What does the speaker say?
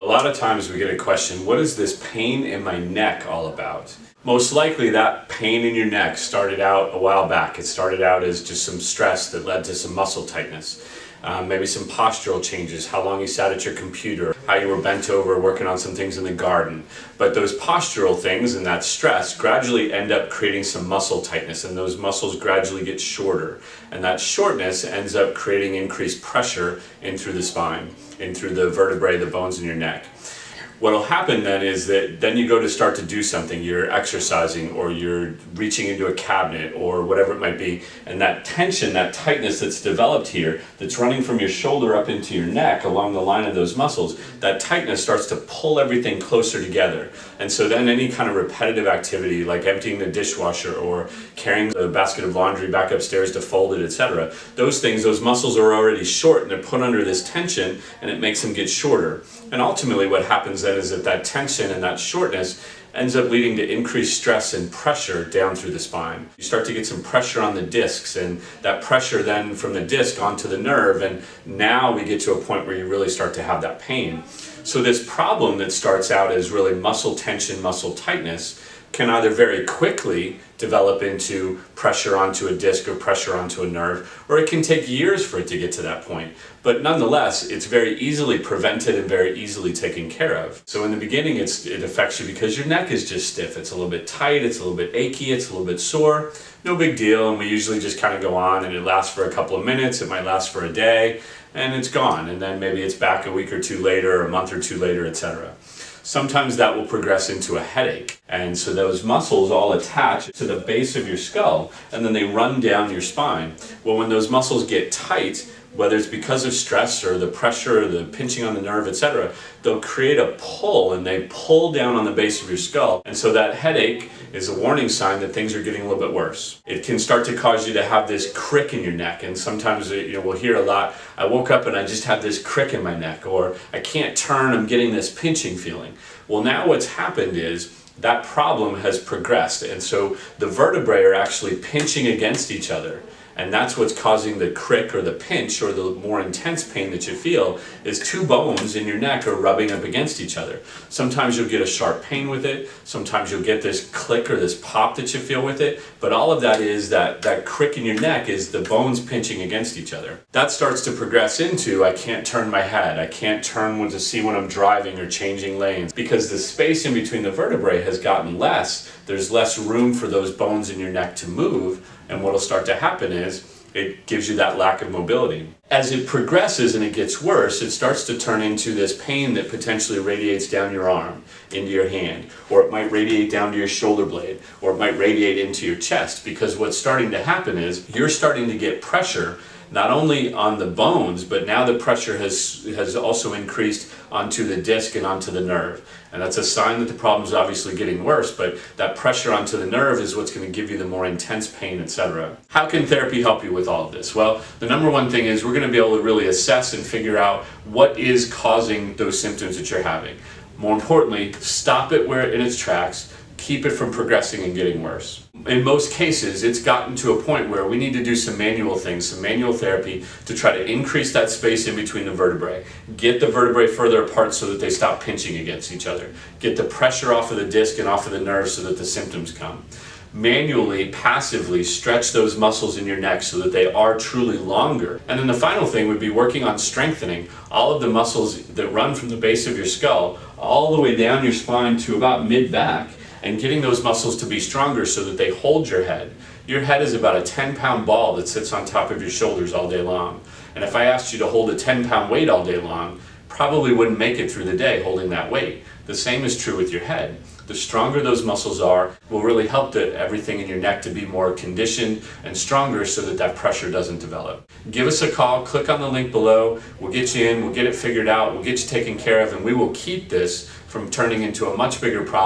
A lot of times we get a question, what is this pain in my neck all about? Most likely that pain in your neck started out a while back. It started out as just some stress that led to some muscle tightness. Maybe some postural changes, how long you sat at your computer, how you were bent over working on some things in the garden. But those postural things and that stress gradually end up creating some muscle tightness, and those muscles gradually get shorter. And that shortness ends up creating increased pressure in through the spine, in through the vertebrae, the bones in your neck. What'll happen then is that then you go to start to do something, you're exercising or you're reaching into a cabinet or whatever it might be, and that tension, that tightness that's developed here, that's running from your shoulder up into your neck along the line of those muscles, that tightness starts to pull everything closer together. And so then any kind of repetitive activity like emptying the dishwasher or carrying the basket of laundry back upstairs to fold it, etc., those things, those muscles are already short and they're put under this tension, and it makes them get shorter. And ultimately what happens then is that tension and that shortness ends up leading to increased stress and pressure down through the spine. You start to get some pressure on the discs, and that pressure then from the disc onto the nerve, and now we get to a point where you really start to have that pain. So this problem that starts out as really muscle tension, muscle tightness, can either very quickly develop into pressure onto a disc or pressure onto a nerve, or it can take years for it to get to that point. But nonetheless, it's very easily prevented and very easily taken care of. So in the beginning, it affects you because your neck is just stiff. It's a little bit tight, it's a little bit achy, it's a little bit sore. No big deal, and we usually just kind of go on, and it lasts for a couple of minutes, it might last for a day, and it's gone. And then maybe it's back a week or two later, a month or two later, etc. Sometimes that will progress into a headache. And so those muscles all attach to the base of your skull, and then they run down your spine. Well, when those muscles get tight, whether it's because of stress or the pressure or the pinching on the nerve, etc., they'll create a pull, and they pull down on the base of your skull. And so that headache is a warning sign that things are getting a little bit worse. It can start to cause you to have this crick in your neck, and sometimes we'll hear a lot, I woke up and I just have this crick in my neck, or I can't turn, I'm getting this pinching feeling. Well, now what's happened is that problem has progressed, and so the vertebrae are actually pinching against each other. And that's what's causing the crick or the pinch or the more intense pain that you feel, is two bones in your neck are rubbing up against each other. Sometimes you'll get a sharp pain with it, sometimes you'll get this click or this pop that you feel with it, but all of that is that crick in your neck is the bones pinching against each other. That starts to progress into, I can't turn my head, I can't turn to see when I'm driving or changing lanes, because the space in between the vertebrae has gotten less. There's less room for those bones in your neck to move, and what'll start to happen is it gives you that lack of mobility. As it progresses and it gets worse, it starts to turn into this pain that potentially radiates down your arm, into your hand, or it might radiate down to your shoulder blade, or it might radiate into your chest, because what's starting to happen is you're starting to get pressure not only on the bones, but now the pressure has also increased onto the disc and onto the nerve. And that's a sign that the problem is obviously getting worse, but that pressure onto the nerve is what's going to give you the more intense pain, etc. How can therapy help you with all of this? Well, the number one thing is we're going to be able to really assess and figure out what is causing those symptoms that you're having. More importantly, stop it in its tracks, keep it from progressing and getting worse. In most cases, it's gotten to a point where we need to do some manual things, some manual therapy to try to increase that space in between the vertebrae. Get the vertebrae further apart so that they stop pinching against each other. Get the pressure off of the disc and off of the nerve so that the symptoms come. Manually, passively stretch those muscles in your neck so that they are truly longer. And then the final thing would be working on strengthening all of the muscles that run from the base of your skull all the way down your spine to about mid-back, and getting those muscles to be stronger so that they hold your head. Your head is about a 10-pound ball that sits on top of your shoulders all day long. And if I asked you to hold a 10-pound weight all day long, probably wouldn't make it through the day holding that weight. The same is true with your head. The stronger those muscles are will really help everything in your neck to be more conditioned and stronger so that that pressure doesn't develop. Give us a call, click on the link below, we'll get you in, we'll get it figured out, we'll get you taken care of, and we will keep this from turning into a much bigger problem